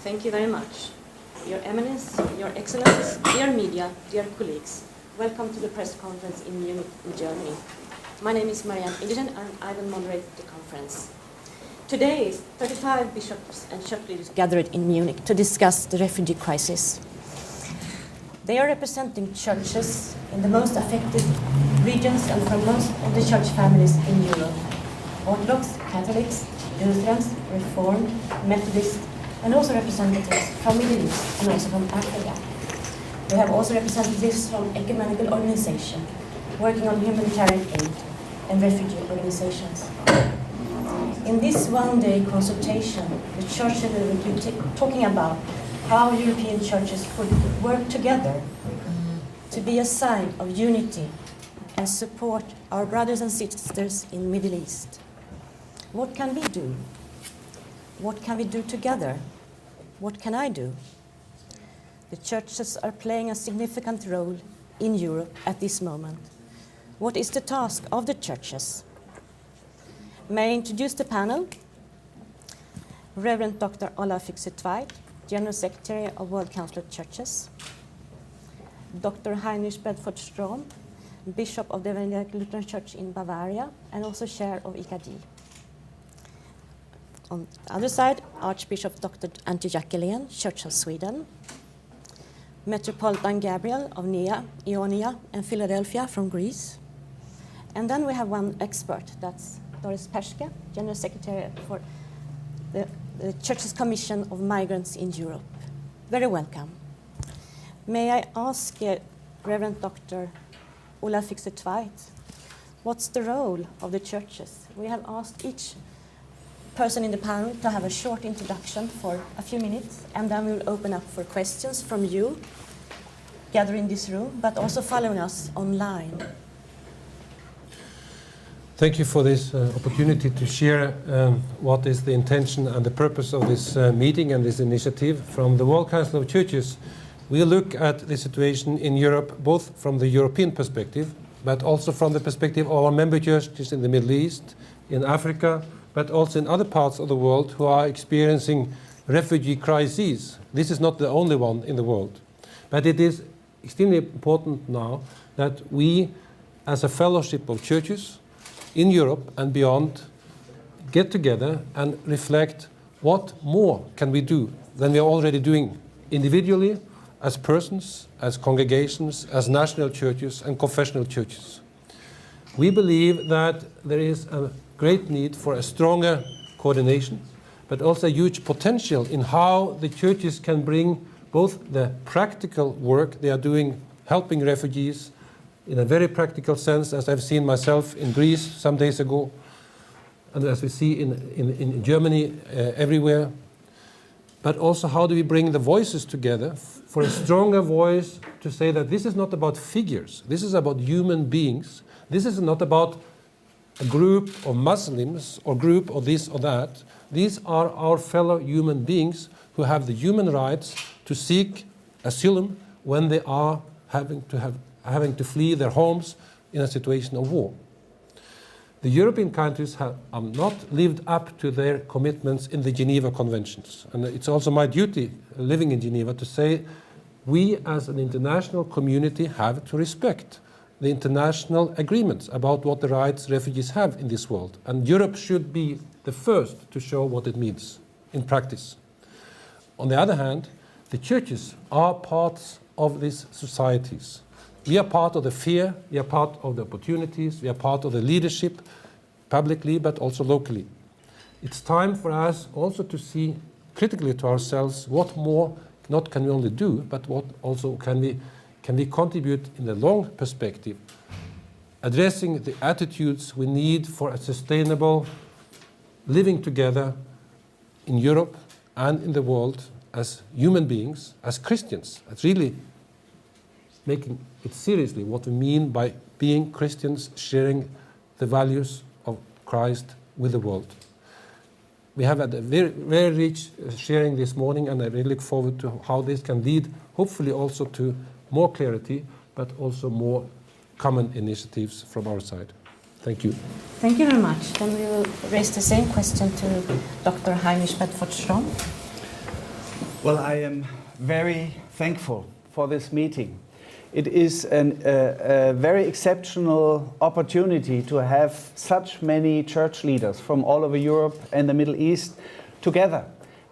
Thank you very much. Your Eminence, Your Excellencies, dear media, dear colleagues, welcome to the press conference in Munich, in Germany. My name is Marianne Illigen and I will moderate the conference. Today, 35 bishops and church leaders gathered in Munich to discuss the refugee crisis. They are representing churches in the most affected regions and from most of the church families in Europe. Orthodox, Catholics, Lutherans, Reformed, Methodist, and also representatives from Middle East and also from Africa. We have also representatives from ecumenical organizations working on humanitarian aid and refugee organizations. In this one-day consultation, the church will be talking about how European churches could work together to be a sign of unity and support our brothers and sisters in the Middle East. What can we do? What can we do together? What can I do? The churches are playing a significant role in Europe at this moment. What is the task of the churches? May I introduce the panel? Reverend Dr. Olav Fykse Tveit, General Secretary of World Council of Churches. Dr. Heinrich Bedford-Strohm, Bishop of the Evangelical Lutheran Church in Bavaria and also Chair of IKD. On the other side, Archbishop Dr. Antje Jackelen, Church of Sweden. Metropolit Gabriel of Nea, Ionia and Philadelphia from Greece. And then we have one expert, that's Doris Peschke, General Secretary for the Church's Commission of Migrants in Europe. Very welcome. May I ask Reverend Dr. Olav Fykse Tveit, what's the role of the churches? We have asked each person in the panel to have a short introduction for a few minutes, and then we will open up for questions from you gathered in this room, but also following us online. Thank you for this opportunity to share what is the intention and the purpose of this meeting and this initiative. From the World Council of Churches, we look at the situation in Europe both from the European perspective, but also from the perspective of our member churches in the Middle East, in Africa, but also in other parts of the world who are experiencing refugee crises. This is not the only one in the world. But it is extremely important now that we, as a fellowship of churches in Europe and beyond, get together and reflect what more can we do than we are already doing individually, as persons, as congregations, as national churches and confessional churches. We believe that there is a great need for a stronger coordination, but also a huge potential in how the churches can bring both the practical work they are doing, helping refugees in a very practical sense, as I've seen myself in Greece some days ago, and as we see in Germany everywhere, but also how do we bring the voices together for a stronger voice to say that this is not about figures, this is about human beings, this is not about a group of Muslims or group of this or that. These are our fellow human beings who have the human rights to seek asylum when they are having to flee their homes in a situation of war. The European countries have not lived up to their commitments in the Geneva Conventions. And it's also my duty, living in Geneva, to say we as an international community have to respect the international agreements about what the rights refugees have in this world. And Europe should be the first to show what it means in practice. On the other hand, the churches are parts of these societies. We are part of the fear, we are part of the opportunities, we are part of the leadership, publicly but also locally. It's time for us also to see critically to ourselves what more not can we only do, but what also can we contribute in the long perspective, addressing the attitudes we need for a sustainable living together in Europe and in the world as human beings, as Christians, as really making it seriously what we mean by being Christians, sharing the values of Christ with the world. We have had a very, very rich sharing this morning, and I really look forward to how this can lead, hopefully also to more clarity, but also more common initiatives from our side. Thank you. Thank you very much. Then we will raise the same question to Dr. Heinrich Bedford-Strohm. Well, I am very thankful for this meeting. It is a very exceptional opportunity to have such many church leaders from all over Europe and the Middle East together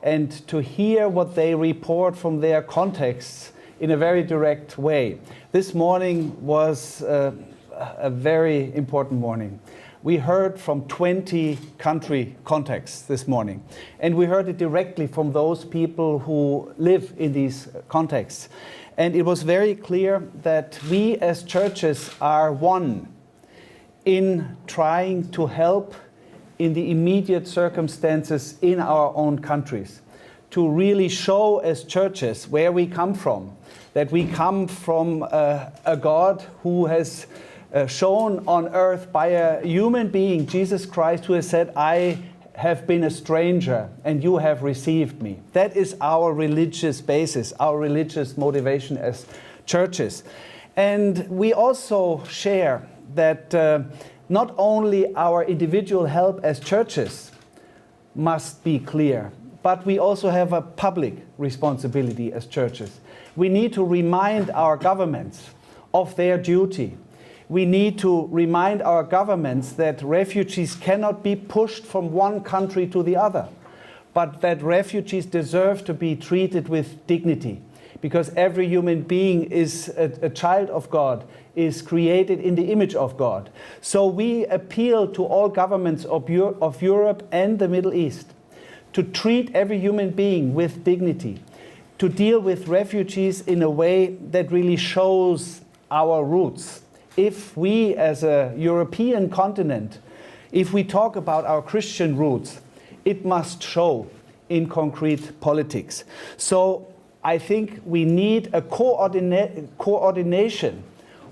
and to hear what they report from their contexts in a very direct way. This morning was a very important morning. We heard from 20 country contexts this morning, and we heard it directly from those people who live in these contexts. And it was very clear that we as churches are one in trying to help in the immediate circumstances in our own countries, to really show as churches where we come from, that we come from a God who has shown on earth by a human being, Jesus Christ, who has said, I have been a stranger and you have received me. That is our religious basis, our religious motivation as churches. And we also share that not only our individual help as churches must be clear, but we also have a public responsibility as churches. We need to remind our governments of their duty. We need to remind our governments that refugees cannot be pushed from one country to the other, but that refugees deserve to be treated with dignity, because every human being is a child of God, is created in the image of God. So we appeal to all governments of Europe and the Middle East to treat every human being with dignity, to deal with refugees in a way that really shows our roots. If we as a European continent, if we talk about our Christian roots, it must show in concrete politics. So I think we need a coordination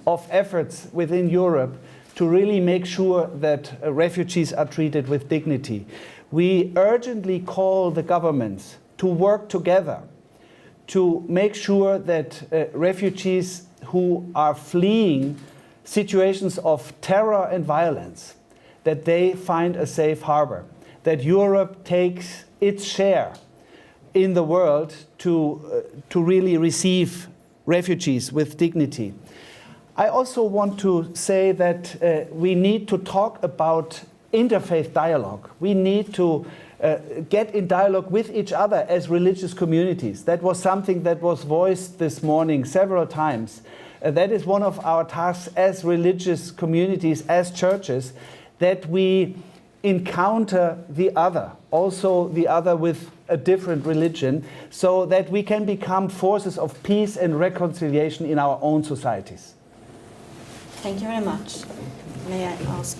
of efforts within Europe to really make sure that refugees are treated with dignity. We urgently call the governments to work together to make sure that refugees who are fleeing situations of terror and violence, that they find a safe harbor, that Europe takes its share in the world to really receive refugees with dignity. I also want to say that we need to talk about interfaith dialogue. We need to get in dialogue with each other as religious communities. That was something that was voiced this morning several times. That is one of our tasks as religious communities, as churches, that we encounter the other, also the other with a different religion, so that we can become forces of peace and reconciliation in our own societies. Thank you very much. May I ask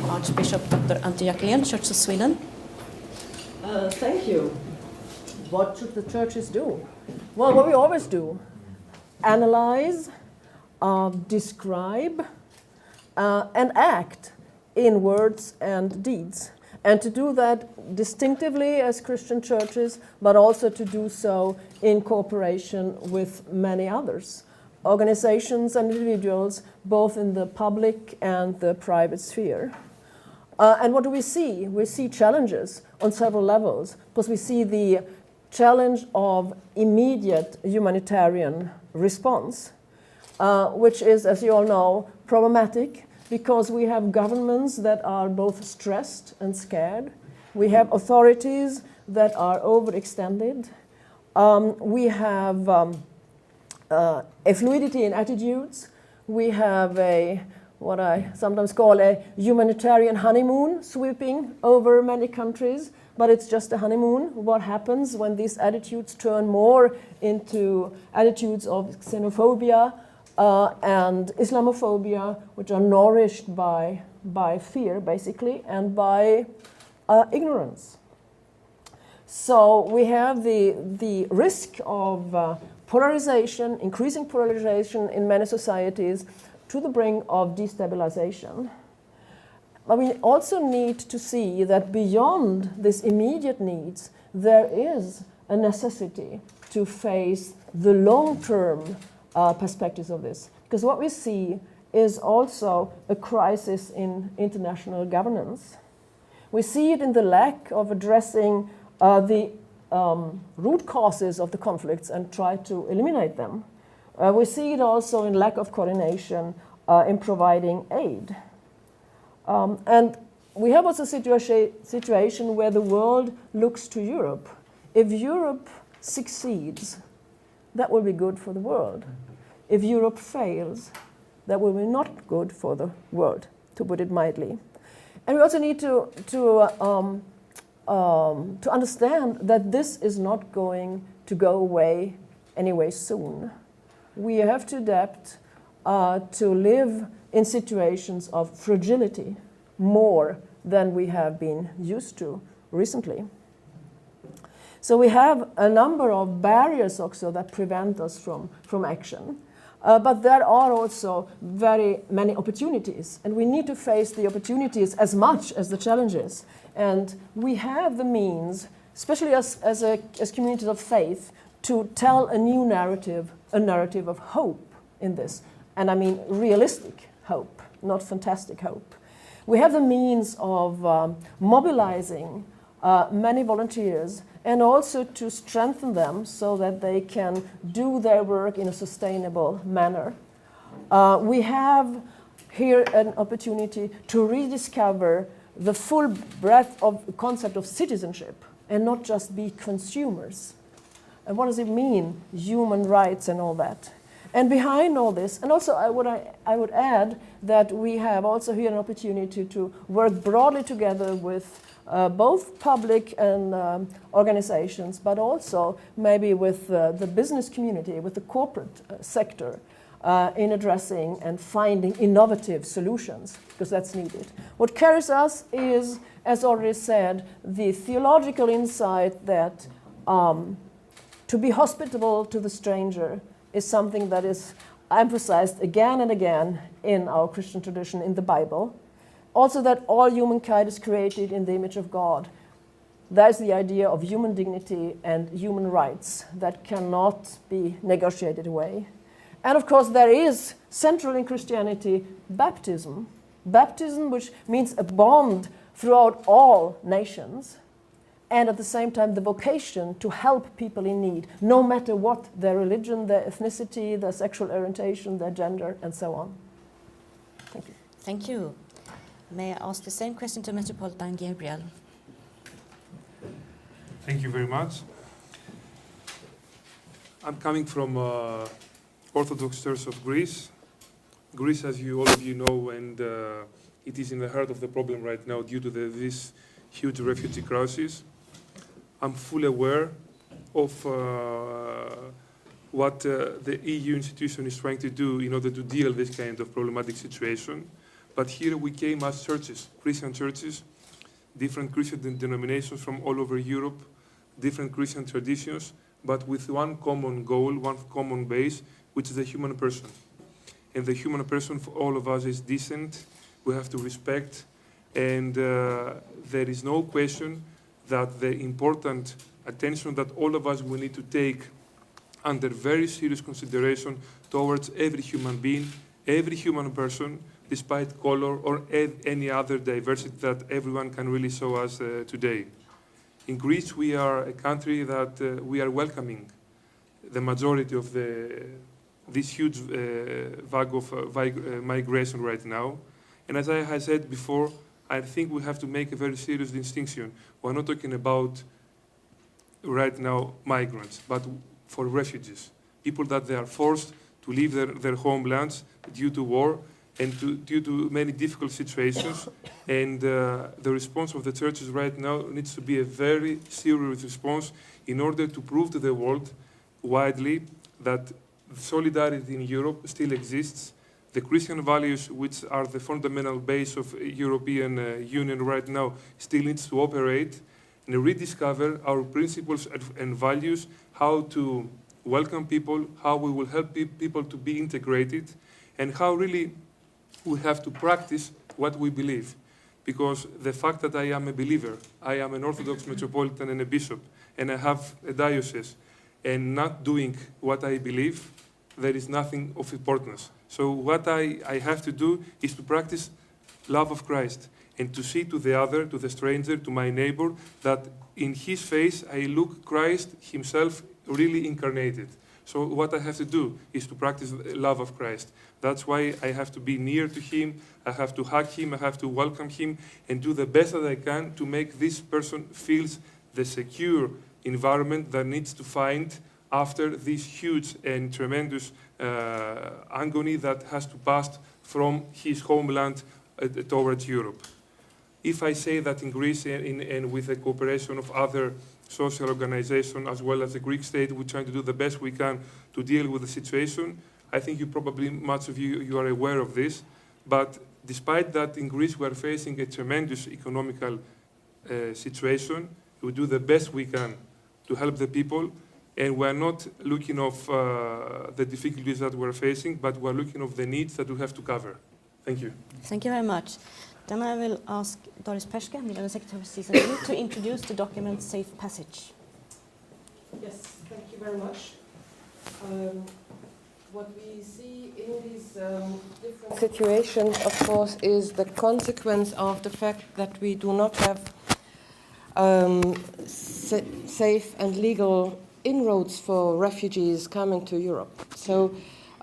Archbishop Dr. Antje Jackelen, Church of Sweden? Thank you. What should the churches do? Well, what we always do. Analyze, describe, and act in words and deeds. And to do that distinctively as Christian churches, but also to do so in cooperation with many others, organizations and individuals, both in the public and the private sphere. And what do we see? We see challenges on several levels, because we see the challenge of immediate humanitarian response, which is, as you all know, problematic because we have governments that are both stressed and scared. We have authorities that are overextended. We have a fluidity in attitudes. We have what I sometimes call a humanitarian honeymoon sweeping over many countries, but it's just a honeymoon. What happens when these attitudes turn more into attitudes of xenophobia and Islamophobia, which are nourished by fear, basically, and by ignorance? So we have the risk of polarization, increasing polarization in many societies, to the brink of destabilization. But we also need to see that beyond these immediate needs, there is a necessity to face the long-term perspectives of this. Because what we see is also a crisis in international governance. We see it in the lack of addressing the root causes of the conflicts and try to eliminate them. We see it also in lack of coordination in providing aid. And we have also a situation where the world looks to Europe. If Europe succeeds, that will be good for the world. If Europe fails, that will be not good for the world, to put it mildly. And we also need to understand that this is not going to go away anyway soon. We have to adapt to live in situations of fragility more than we have been used to recently. So we have a number of barriers also that prevent us from action. But there are also very many opportunities, and we need to face the opportunities as much as the challenges. And we have the means, especially as communities of faith, to tell a new narrative, a narrative of hope in this. And I mean realistic hope, not fantastic hope. We have the means of mobilizing many volunteers and also to strengthen them so that they can do their work in a sustainable manner. We have here an opportunity to rediscover the full breadth of the concept of citizenship and not just be consumers. And what does it mean, human rights and all that? And behind all this, and also I would add that we have also here an opportunity to work broadly together with both public and organizations, but also maybe with the business community, with the corporate sector, in addressing and finding innovative solutions, because that's needed. What carries us is, as already said, the theological insight that to be hospitable to the stranger is something that is emphasized again and again in our Christian tradition, in the Bible. Also that all humankind is created in the image of God. That's the idea of human dignity and human rights that cannot be negotiated away. And of course there is central in Christianity baptism. Baptism, which means a bond throughout all nations, and at the same time the vocation to help people in need, no matter what their religion, their ethnicity, their sexual orientation, their gender, and so on. Thank you. Thank you. May I ask the same question to Metropolit Gabriel? Thank you very much. I'm coming from Orthodox Church of Greece. Greece, as all of you know, and it is in the heart of the problem right now due to this huge refugee crisis. I'm fully aware of what the EU institution is trying to do in order to deal with this kind of problematic situation. But here we came as churches, Christian churches, different Christian denominations from all over Europe, different Christian traditions, but with one common goal, one common base, which is the human person. And the human person for all of us is decent, we have to respect, and there is no question that the important attention that all of us will need to take under very serious consideration towards every human being, every human person, despite color or any other diversity that everyone can really show us today. In Greece, we are a country that we are welcoming the majority of this huge vague of migration right now. And as I said before, I think we have to make a very serious distinction. We're not talking about right now migrants, but for refugees, people that they are forced to leave their homelands due to war and due to many difficult situations. And the response of the churches right now needs to be a very serious response in order to prove to the world widely that solidarity in Europe still exists. The Christian values, which are the fundamental base of European Union right now, still needs to operate and rediscover our principles and values, how to welcome people, how we will help people to be integrated, and how really we have to practice what we believe. Because the fact that I am a believer, I am an Orthodox Metropolitan and a bishop, and I have a diocese, and not doing what I believe, there is nothing of importance. So what I have to do is to practice love of Christ. and to see to the other, to the stranger, to my neighbor, that in his face I look Christ himself really incarnated. So what I have to do is to practice the love of Christ. That's why I have to be near to him, I have to hug him, I have to welcome him, and do the best that I can to make this person feel the secure environment that needs to find after this huge and tremendous agony that has to pass from his homeland towards Europe. If I say that in Greece and with the cooperation of other social organizations as well as the Greek state, we're trying to do the best we can to deal with the situation, I think you probably, much of you are aware of this. But despite that, in Greece we are facing a tremendous economical situation. We do the best we can to help the people, and we're not looking of the difficulties that we're facing, but we're looking of the needs that we have to cover. Thank you. Thank you very much. Then I will ask Doris Peschke, General Secretary of CSW, to introduce the document Safe Passage. Yes, thank you very much. What we see in these different situations, of course, is the consequence of the fact that we do not have safe and legal inroads for refugees coming to Europe. So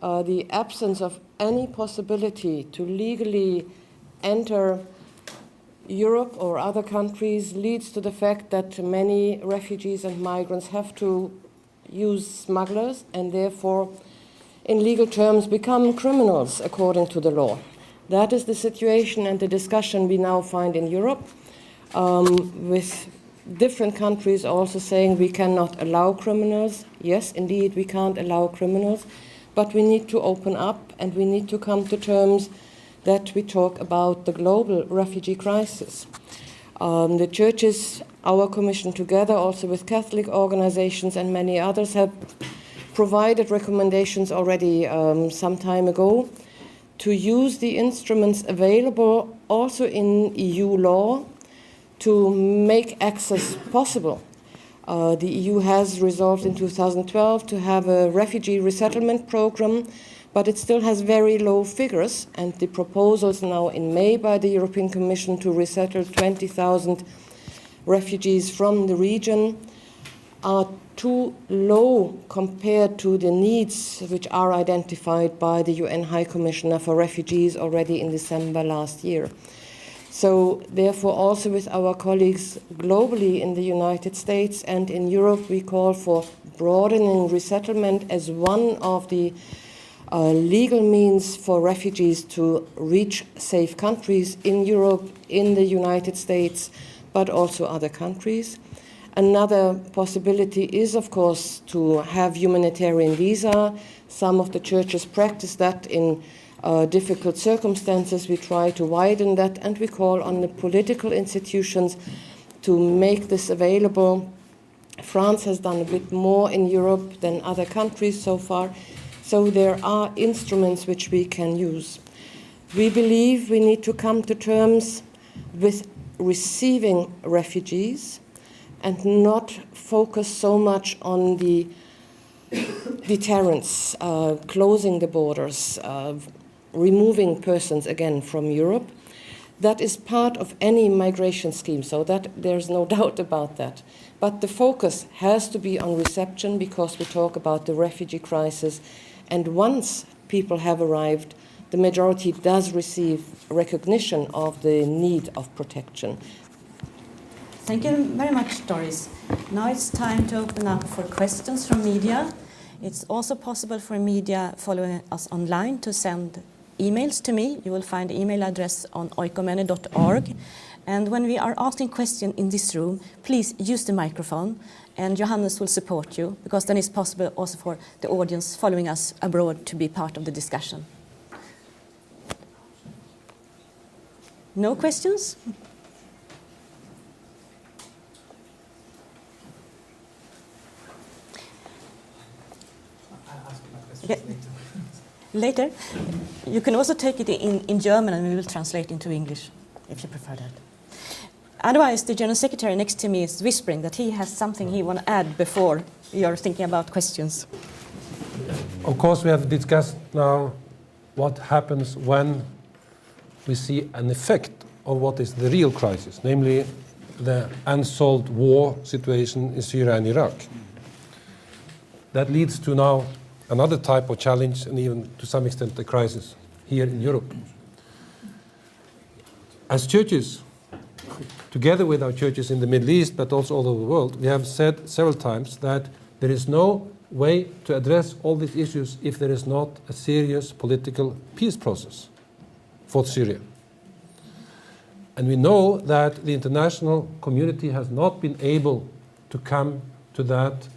the absence of any possibility to legally enter Europe or other countries leads to the fact that many refugees and migrants have to use smugglers and therefore, in legal terms, become criminals according to the law. That is the situation and the discussion we now find in Europe, with different countries also saying we cannot allow criminals. Yes, indeed, we can't allow criminals, but we need to open up and we need to come to terms that we talk about the global refugee crisis. The churches, our commission together also with Catholic organizations and many others have provided recommendations already some time ago to use the instruments available also in EU law to make access possible. The EU has resolved in 2012 to have a refugee resettlement program, but it still has very low figures, and the proposals now in May by the European Commission to resettle 20,000 refugees from the region are too low compared to the needs which are identified by the UN High Commissioner for Refugees already in December last year. So therefore also with our colleagues globally in the United States and in Europe, we call for broadening resettlement as one of the legal means for refugees to reach safe countries in Europe, in the United States, but also other countries. Another possibility is, of course, to have humanitarian visa. Some of the churches practice that in difficult circumstances. We try to widen that, and we call on the political institutions to make this available. France has done a bit more in Europe than other countries so far. So there are instruments which we can use. We believe we need to come to terms with receiving refugees and not focus so much on the deterrence, closing the borders, removing persons again from Europe. That is part of any migration scheme, so that there's no doubt about that. But the focus has to be on reception because we talk about the refugee crisis. And once people have arrived, the majority does receive recognition of the need of protection. Thank you very much, Doris. Now it's time to open up for questions from media. It's also possible for media following us online to send emails to me. You will find the email address on oikomene.org. And when we are asking questions in this room, please use the microphone, and Johannes will support you, because then it's possible also for the audience following us abroad to be part of the discussion. No questions? Okay. Later. You can also take it in German, and we will translate into English, if you prefer that. Otherwise, the General Secretary next to me is whispering that he has something he want to add before you're thinking about questions. Of course, we have discussed now what happens when we see an effect of what is the real crisis, namely the unsolved war situation in Syria and Iraq. That leads to now another type of challenge and even to some extent a crisis here in Europe. As churches, together with our churches in the Middle East but also all over the world, we have said several times that there is no way to address all these issues if there is not a serious political peace process for Syria. And we know that the international community has not been able to come to that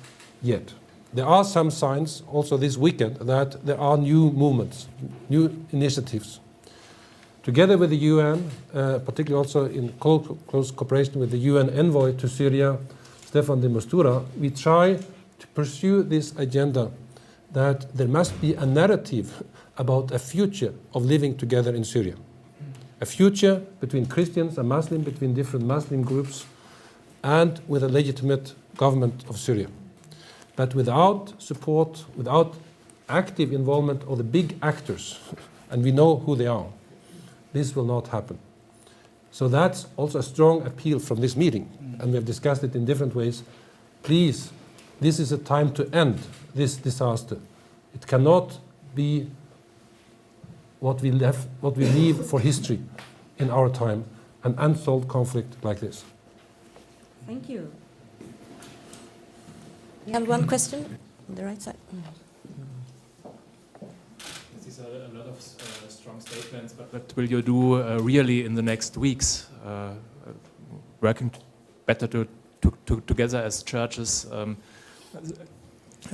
yet. There are some signs also this weekend that there are new movements, new initiatives. Together with the UN, particularly also in close cooperation with the UN envoy to Syria, Staffan de Mistura, we try to pursue this agenda that there must be a narrative about a future of living together in Syria. A future between Christians and Muslims, between different Muslim groups, and with a legitimate government of Syria. But without support, without active involvement of the big actors, and we know who they are, this will not happen. So that's also a strong appeal from this meeting, and we have discussed it in different ways. Please, this is a time to end this disaster. It cannot be what we leave for history in our time, an unsolved conflict like this. Thank you. We have one question on the right side. These are a lot of strong statements, but what will you do really in the next weeks? Working better together as churches.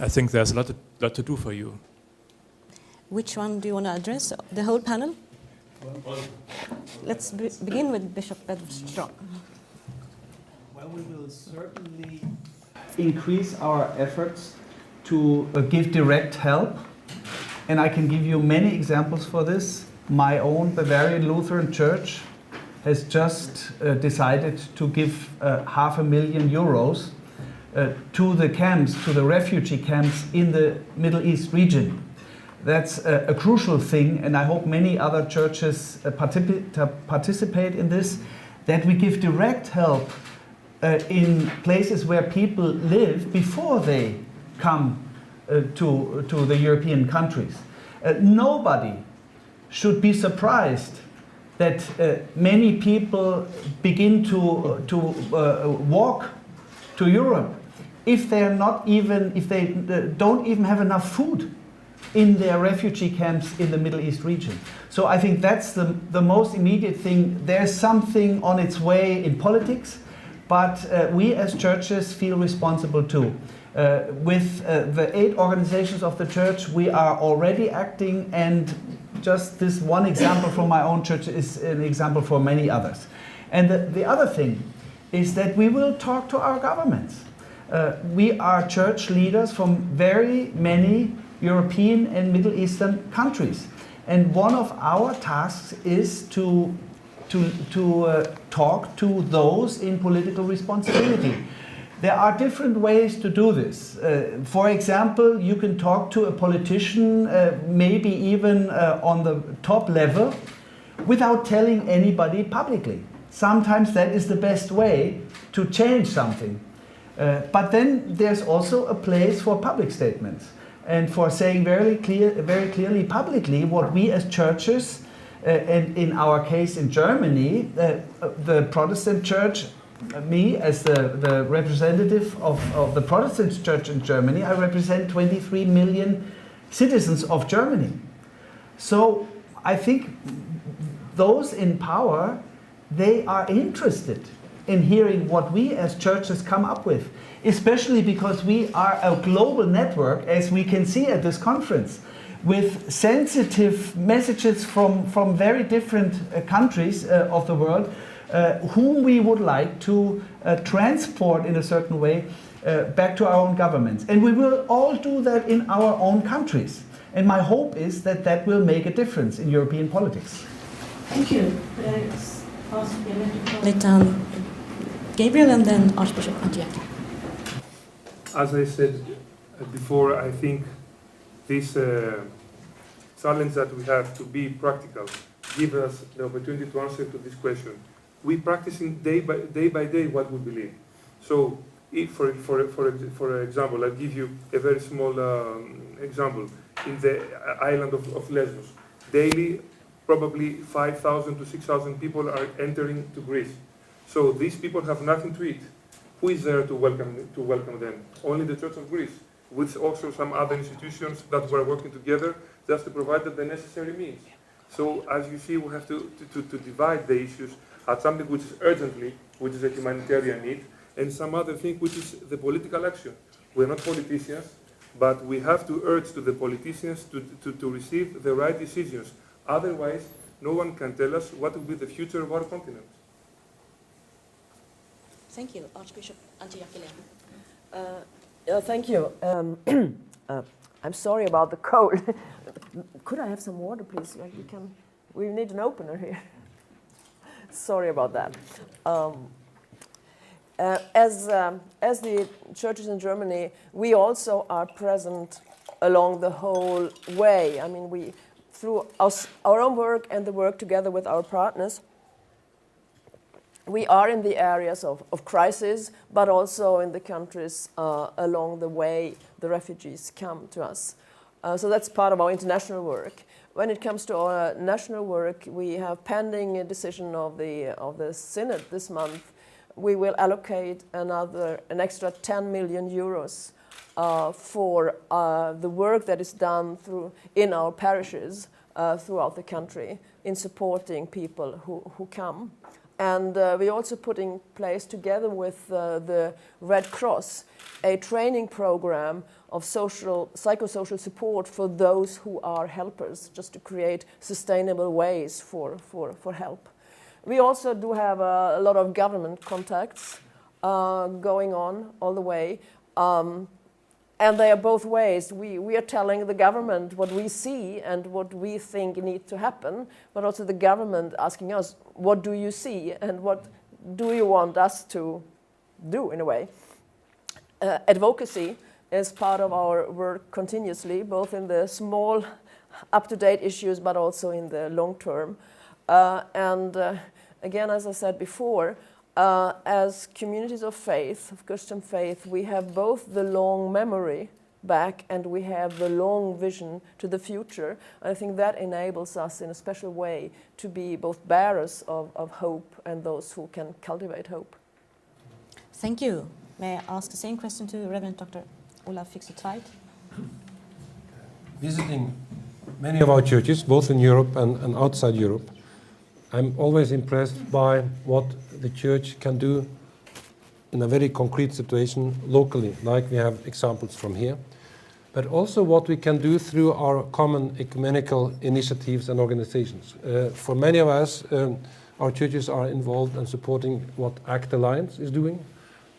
I think there's a lot to do for you. Which one do you want to address? The whole panel? Let's begin with Bishop Bedford-Strohm. Well, we will certainly increase our efforts to give direct help. And I can give you many examples for this. My own Bavarian Lutheran Church has just decided to give €500,000 to the camps, to the refugee camps in the Middle East region. That's a crucial thing, and I hope many other churches participate in this, that we give direct help in places where people live before they come to the European countries. Nobody should be surprised that many people begin to walk to Europe if they don't even have enough food in their refugee camps in the Middle East region. So I think that's the most immediate thing. There's something on its way in politics, but we as churches feel responsible too. With the 8 organizations of the church, we are already acting, and just this one example from my own church is an example for many others. And the other thing is that we will talk to our governments. We are church leaders from very many European and Middle Eastern countries. And one of our tasks is to talk to those in political responsibility. There are different ways to do this. For example, you can talk to a politician, maybe even on the top level, without telling anybody publicly. Sometimes that is the best way to change something. But then there's also a place for public statements and for saying very clearly publicly what we as churches, and in our case in Germany, the Protestant Church, me as the representative of the Protestant Church in Germany, I represent 23 million citizens of Germany. So I think those in power, they are interested in hearing what we as churches come up with, especially because we are a global network, as we can see at this conference, with sensitive messages from very different countries of the world, whom we would like to transport in a certain way back to our own governments. And we will all do that in our own countries. And my hope is that that will make a difference in European politics. Thank you. Could I ask Metropolit Gabriel and then Archbishop Antje Jackelen? As I said before, I think this challenge that we have to be practical give us the opportunity to answer to this question. We practicing day by day what we believe. So, if for example, I'll give you a very small example. In the island of Lesbos, daily, probably 5,000 to 6,000 people are entering to Greece. So these people have nothing to eat. Who is there to welcome them? Only the Church of Greece, with also some other institutions that were working together just to provide them the necessary means. So as you see, we have to divide the issues at something which is urgently, which is a humanitarian need, and some other thing which is the political action. We're not politicians, but we have to urge to the politicians to receive the right decisions. Otherwise, no one can tell us what will be the future of our continent. Thank you, Archbishop Antje Jackelen. Thank you. I'm sorry about the cold. Could I have some water, please? Like we need an opener here. Sorry about that. As the churches in Germany, we also are present along the whole way. I mean, we, through our own work and the work together with our partners, we are in the areas of crisis, but also in the countries along the way the refugees come to us. So that's part of our international work. When it comes to our national work, we have pending a decision of the Synod this month. We will allocate an extra 10 million euros for the work that is done in our parishes throughout the country in supporting people who come. And we also put in place, together with the Red Cross, a training program of psychosocial support for those who are helpers, just to create sustainable ways for help. We also do have a lot of government contacts going on all the way. And they are both ways. We are telling the government what we see and what we think needs to happen, but also the government asking us, what do you see and what do you want us to do, in a way. Advocacy is part of our work continuously, both in the small, up-to-date issues, but also in the long term. Again, as I said before, as communities of faith, of Christian faith, we have both the long memory back and we have the long vision to the future. And I think that enables us in a special way to be both bearers of hope and those who can cultivate hope. Thank you. May I ask the same question to Reverend Dr. Olav Fykse Tveit? Visiting many of our churches, both in Europe and outside Europe, I'm always impressed by what the church can do in a very concrete situation locally, like we have examples from here, but also what we can do through our common ecumenical initiatives and organizations. For many of us, our churches are involved in supporting what ACT Alliance is doing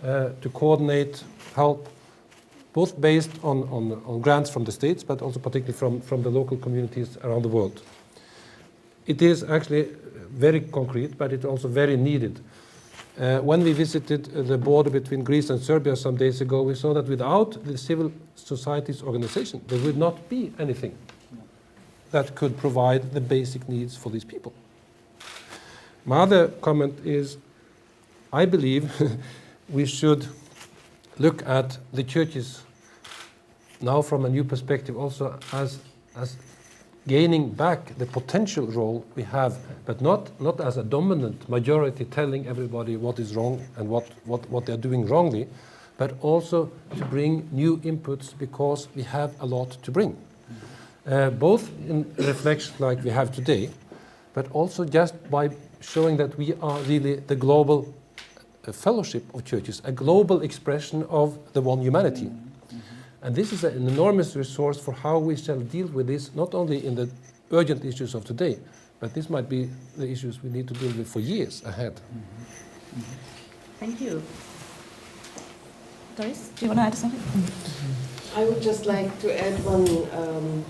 to coordinate help, both based on grants from the states, but also particularly from the local communities around the world. It is actually very concrete, but it's also very needed. When we visited the border between Greece and Serbia some days ago, we saw that without the civil society's organization, there would not be anything that could provide the basic needs for these people. My other comment is, I believe we should look at the churches now from a new perspective, also as gaining back the potential role we have, but not as a dominant majority telling everybody what is wrong and what they're doing wrongly, but also to bring new inputs because we have a lot to bring. Both in reflection like we have today, but also just by showing that we are really the global fellowship of churches, a global expression of the one humanity. And this is an enormous resource for how we shall deal with this, not only in the urgent issues of today, but this might be the issues we need to deal with for years ahead. Thank you. Doris, do you want to add something? I would just like to add one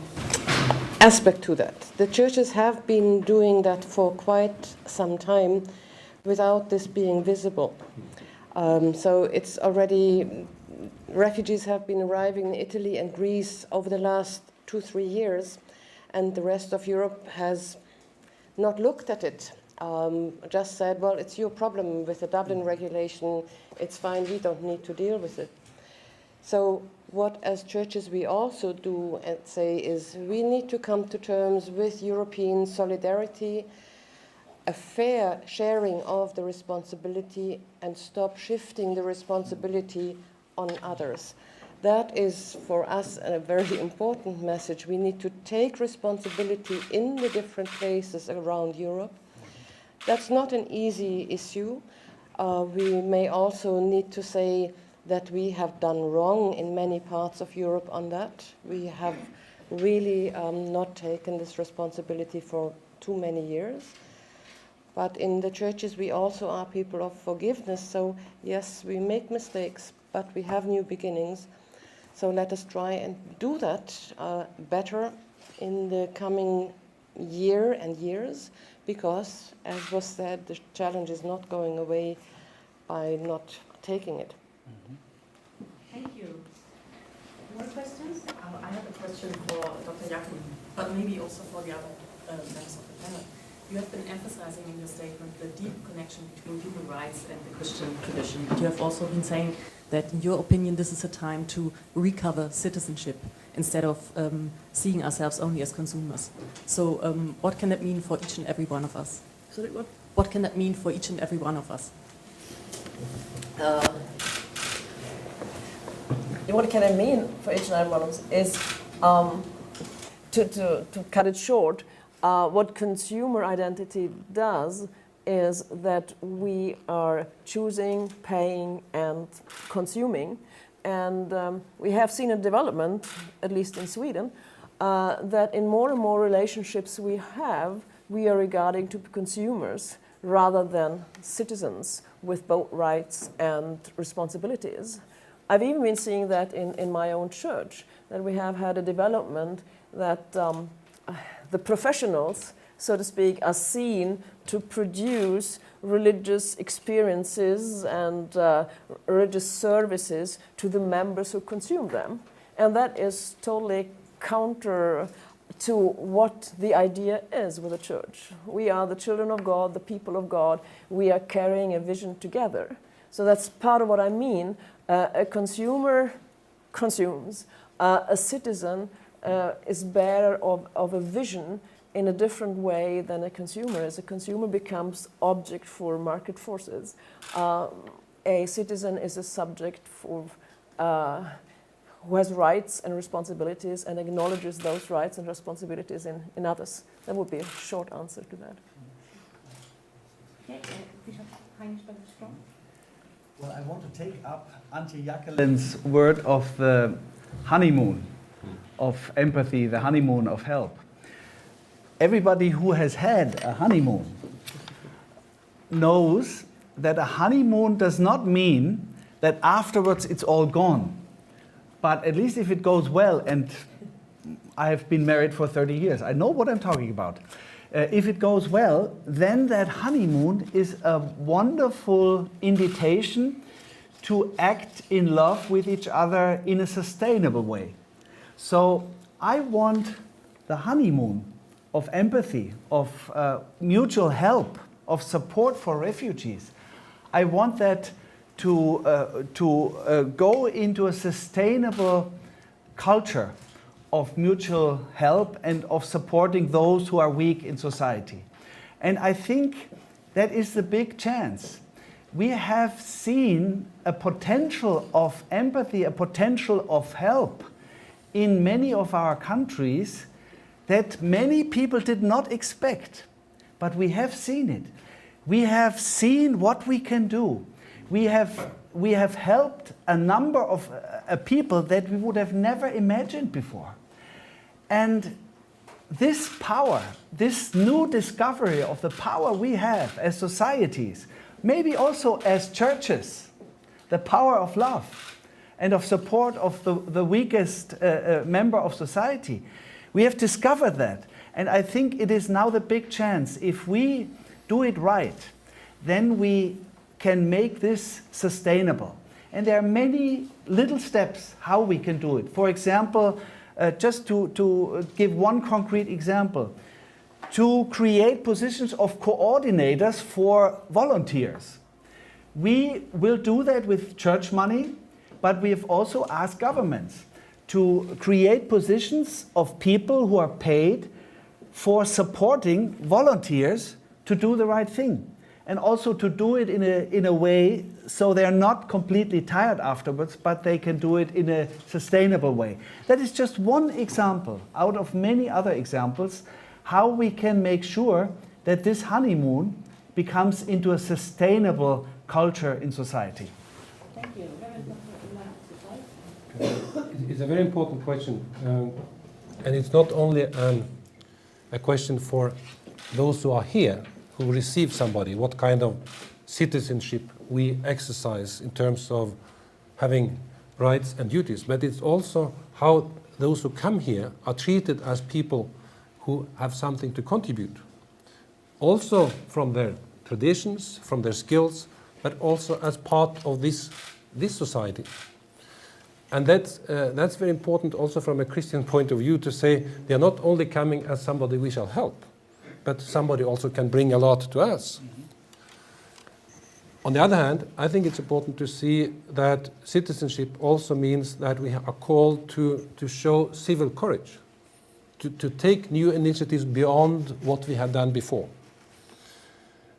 aspect to that. The churches have been doing that for quite some time without this being visible. So it's already... Refugees have been arriving in Italy and Greece over the last 2-3 years, and the rest of Europe has not looked at it, just said, well, it's your problem with the Dublin regulation, it's fine, we don't need to deal with it. So what as churches we also do and say is we need to come to terms with European solidarity, a fair sharing of the responsibility, and stop shifting the responsibility on others. That is for us a very important message. We need to take responsibility in the different places around Europe. That's not an easy issue. We may also need to say that we have done wrong in many parts of Europe on that. We have really not taken this responsibility for too many years. But in the churches we also are people of forgiveness, so yes, we make mistakes, but we have new beginnings. So let us try and do that better in the coming year and years, because, as was said, the challenge is not going away by not taking it. Thank you. More questions? I have a question for Dr. Jackelen, but maybe also for the other members of the panel. You have been emphasizing in your statement the deep connection between human rights and the Christian tradition. But you have also been saying that, in your opinion, this is a time to recover citizenship instead of seeing ourselves only as consumers. So what can that mean for each and every one of us? Sorry, what? What can that mean for each and every one of us? What can I mean for each and every one of us is, to cut it short, what consumer identity does is that we are choosing, paying, and consuming. And we have seen a development, at least in Sweden, that in more and more relationships we are regarding to consumers rather than citizens with both rights and responsibilities. I've even been seeing that in my own church, that we have had a development that the professionals, so to speak, are seen to produce religious experiences and religious services to the members who consume them. And that is totally counter to what the idea is with the church. We are the children of God, the people of God. We are carrying a vision together. So that's part of what I mean. A consumer consumes. A citizen is bearer of a vision in a different way than a consumer is. A consumer becomes object for market forces. A citizen is a subject for who has rights and responsibilities and acknowledges those rights and responsibilities in others. That would be a short answer to that. Okay, Heinrich Bedford-Strohm. Well, I want to take up Antje Jackelen's word of the honeymoon of empathy, the honeymoon of help. Everybody who has had a honeymoon knows that a honeymoon does not mean that afterwards it's all gone. But at least if it goes well, and I have been married for 30 years, I know what I'm talking about. If it goes well, then that honeymoon is a wonderful invitation to act in love with each other in a sustainable way. So I want the honeymoon of empathy, of mutual help, of support for refugees. I want that to go into a sustainable culture of mutual help and of supporting those who are weak in society. And I think that is the big chance. We have seen a potential of empathy, a potential of help in many of our countries that many people did not expect, but we have seen it. We have seen what we can do. We have helped a number of people that we would have never imagined before. And this power, this new discovery of the power we have as societies, maybe also as churches, the power of love and of support of the weakest member of society, we have discovered that. And I think it is now the big chance. If we do it right, then we can make this sustainable. And there are many little steps how we can do it. For example, just to give one concrete example, to create positions of coordinators for volunteers. We will do that with church money, but we have also asked governments to create positions of people who are paid for supporting volunteers to do the right thing, and also to do it in a way so they're not completely tired afterwards, but they can do it in a sustainable way. That is just one example out of many other examples how we can make sure that this honeymoon becomes into a sustainable culture in society. Thank you. It's a very important question, and it's not only a question for those who are here, who receive somebody, what kind of citizenship we exercise in terms of having rights and duties, but it's also how those who come here are treated as people who have something to contribute, also from their traditions, from their skills, but also as part of this society. And that's very important also from a Christian point of view, to say they are not only coming as somebody we shall help, but somebody also can bring a lot to us. On the other hand, I think it's important to see that citizenship also means that we are called to show civil courage, to take new initiatives beyond what we have done before.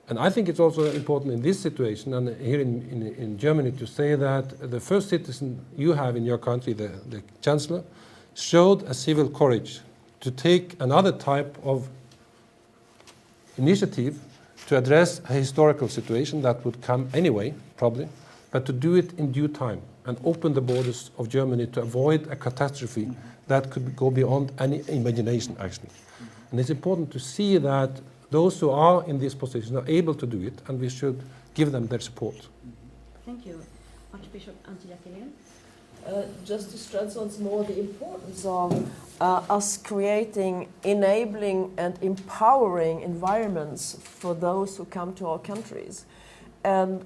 And I think it's also important in this situation, and here in Germany, to say that the first citizen you have in your country, the Chancellor, showed a civil courage to take another type of initiative to address a historical situation that would come anyway, probably, but to do it in due time and open the borders of Germany to avoid a catastrophe that could go beyond any imagination, actually. And it's important to see that those who are in this position are able to do it, and we should give them their support. Thank you. Archbishop Antje Jackelen. Just to stress once more the importance of us creating enabling and empowering environments for those who come to our countries. And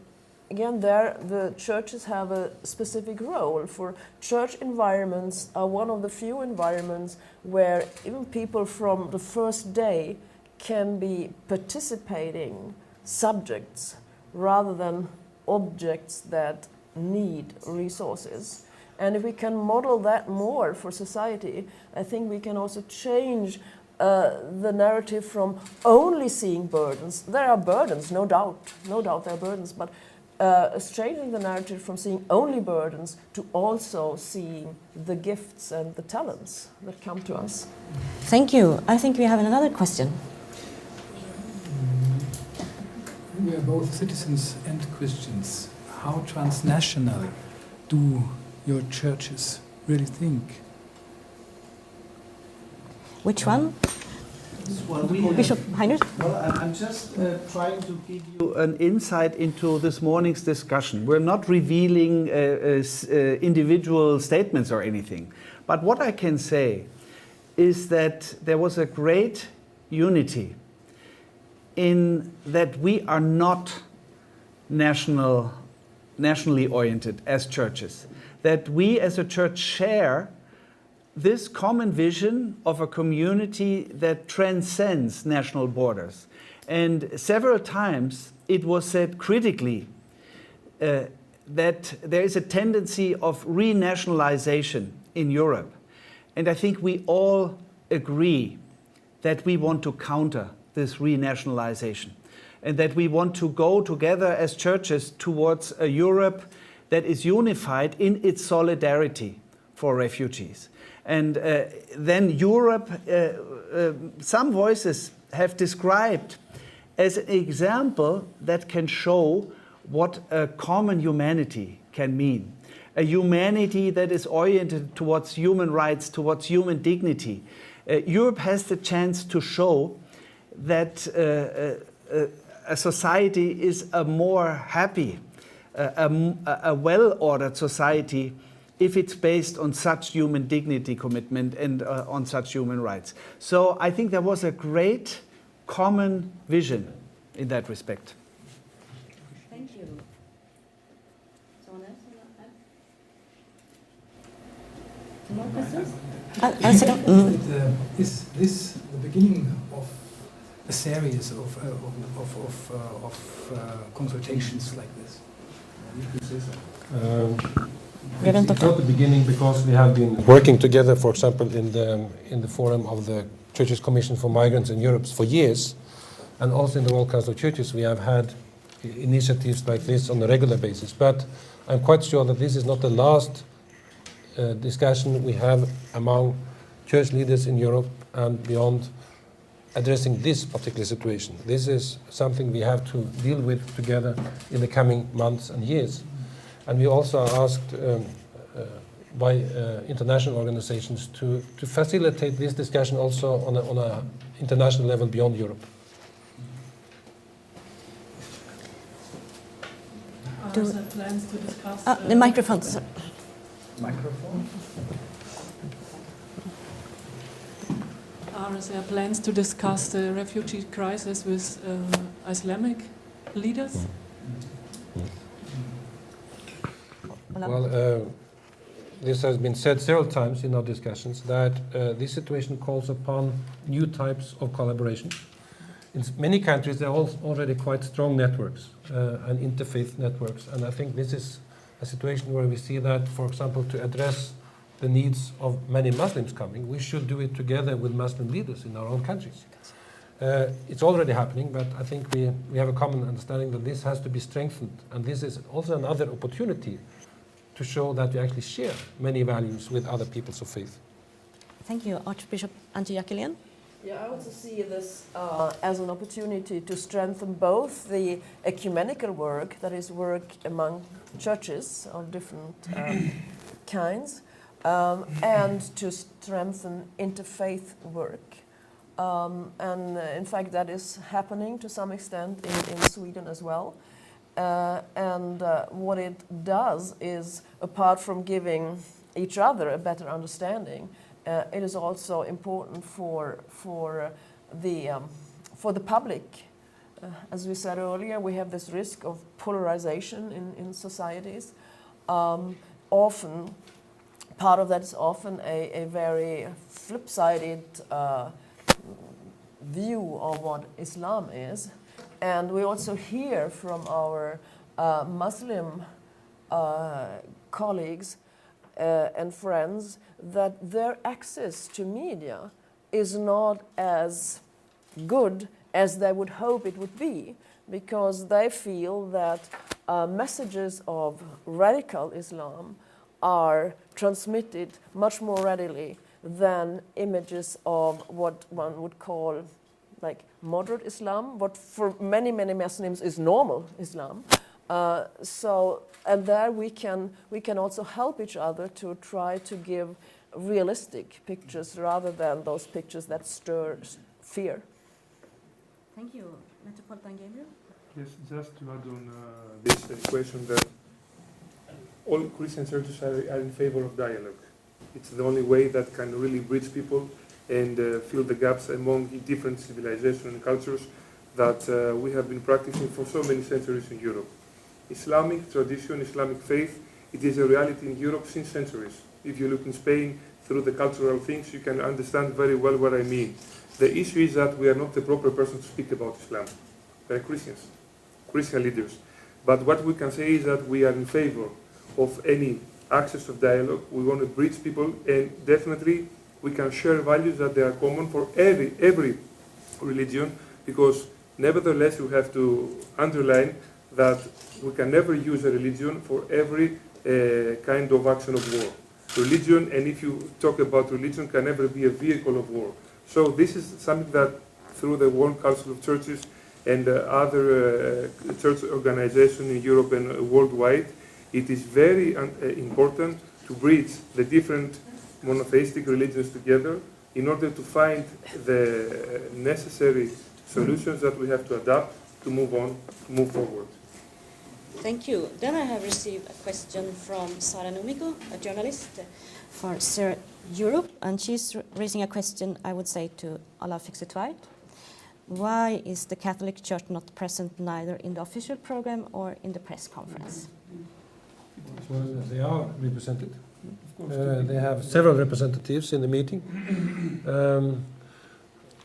again, there the churches have a specific role. For church environments are one of the few environments where even people from the first day can be participating subjects rather than objects that need resources. And if we can model that more for society, I think we can also change the narrative from only seeing burdens. There are burdens, no doubt there are burdens, but changing the narrative from seeing only burdens to also seeing the gifts and the talents that come to us. Thank you. I think we have another question. We are both citizens and Christians. How transnational do your churches really think? Which one? Well, Bishop Heinrich? Well, I'm just trying to give you an insight into this morning's discussion. We're not revealing individual statements or anything. But what I can say is that there was a great unity in that we are not nationally oriented as churches. That we as a church share this common vision of a community that transcends national borders. And several times it was said critically that there is a tendency of renationalization in Europe. And I think we all agree that we want to counter this renationalization, and that we want to go together as churches towards a Europe that is unified in its solidarity for refugees. And then Europe, some voices have described as an example that can show what a common humanity can mean. A humanity that is oriented towards human rights, towards human dignity. Europe has the chance to show that a society is a more happy, a well-ordered society if it's based on such human dignity commitment and on such human rights. So I think there was a great common vision in that respect. Thank you. Someone else? More questions? Is this the beginning of a series of consultations like this? It's not the beginning because we have been working together, for example, in the forum of the Churches Commission for Migrants in Europe for years, and also in the World Council of Churches we have had initiatives like this on a regular basis. But I'm quite sure that this is not the last discussion we have among church leaders in Europe and beyond addressing this particular situation. This is something we have to deal with together in the coming months and years. And we also are asked by international organizations to facilitate this discussion also on a international level beyond Europe. Are there plans to discuss the microphone, sir. Microphone? Are there plans to discuss the refugee crisis with Islamic leaders? Well, this has been said several times in our discussions that this situation calls upon new types of collaboration. In many countries, there are already quite strong networks and interfaith networks, and I think this is a situation where we see that, for example, to address the needs of many Muslims coming, we should do it together with Muslim leaders in our own countries. It's already happening, but I think we have a common understanding that this has to be strengthened, and this is also another opportunity to show that we actually share many values with other peoples of faith. Thank you, Archbishop Antje Jackelen. Yeah, I also see this as an opportunity to strengthen both the ecumenical work, that is work among churches of different kinds, and to strengthen interfaith work. And in fact, that is happening to some extent in Sweden as well. And what it does is, apart from giving each other a better understanding, it is also important for the public. As we said earlier, we have this risk of polarization in societies. Often, part of that is often a very flip-sided view of what Islam is. And we also hear from our Muslim colleagues and friends that their access to media is not as good as they would hope it would be, because they feel that messages of radical Islam are transmitted much more readily than images of what one would call like moderate Islam, what for many Muslims is normal Islam. And there we can also help each other to try to give realistic pictures rather than those pictures that stir fear. Thank you, Metropolit Gabriel. Yes, just to add on this question that all Christian churches are in favor of dialogue. It's the only way that can really bridge people and fill the gaps among different civilizations and cultures that we have been practicing for so many centuries in Europe. Islamic tradition, Islamic faith, it is a reality in Europe since centuries. If you look in Spain through the cultural things, you can understand very well what I mean. The issue is that we are not the proper person to speak about Islam. We are Christians, Christian leaders. But what we can say is that we are in favor of any access of dialogue. We want to bridge people, and definitely we can share values that they are common for every religion, because nevertheless we have to underline that we can never use a religion for every kind of action of war. Religion, and if you talk about religion, can never be a vehicle of war. So this is something that through the World Council of Churches and other church organizations in Europe and worldwide, it is very important to bridge the different monotheistic religions together in order to find the necessary solutions that we have to adapt to move on, to move forward. Thank you. Then I have received a question from Sara Numiko, a journalist for Sir Europe, and she's raising a question, I would say, to Olav Fykse Tveit. Why is the Catholic Church not present neither in the official program or in the press conference? Well, they are represented. They have several representatives in the meeting.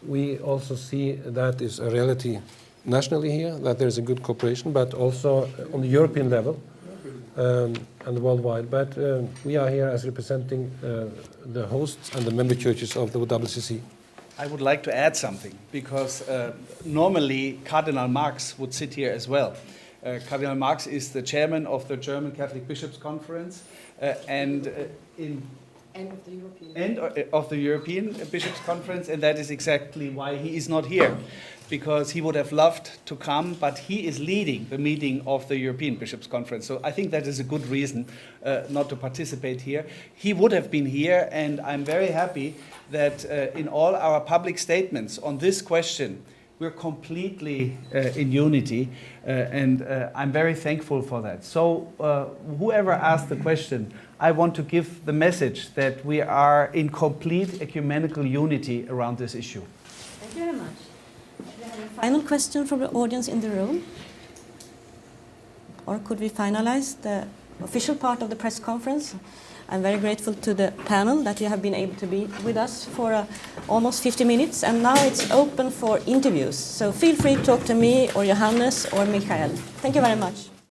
we also see that is a reality nationally here, that there is a good cooperation, but also on the European level and worldwide. But we are here as representing the hosts and the member churches of the WCC. I would like to add something, because normally Cardinal Marx would sit here as well. Cardinal Marx is the chairman of the German Catholic Bishops' Conference and of the European Bishops' Conference, and that is exactly why he is not here, because he would have loved to come, but he is leading the meeting of the European Bishops' Conference. So I think that is a good reason not to participate here. He would have been here, and I'm very happy that in all our public statements on this question, we're completely in unity, and I'm very thankful for that. So whoever asked the question, I want to give the message that we are in complete ecumenical unity around this issue. Thank you very much. Do you have a final question from the audience in the room? Or could we finalize the official part of the press conference? I'm very grateful to the panel that you have been able to be with us for almost 50 minutes, and now it's open for interviews. So feel free to talk to me or Johannes or Michael. Thank you very much.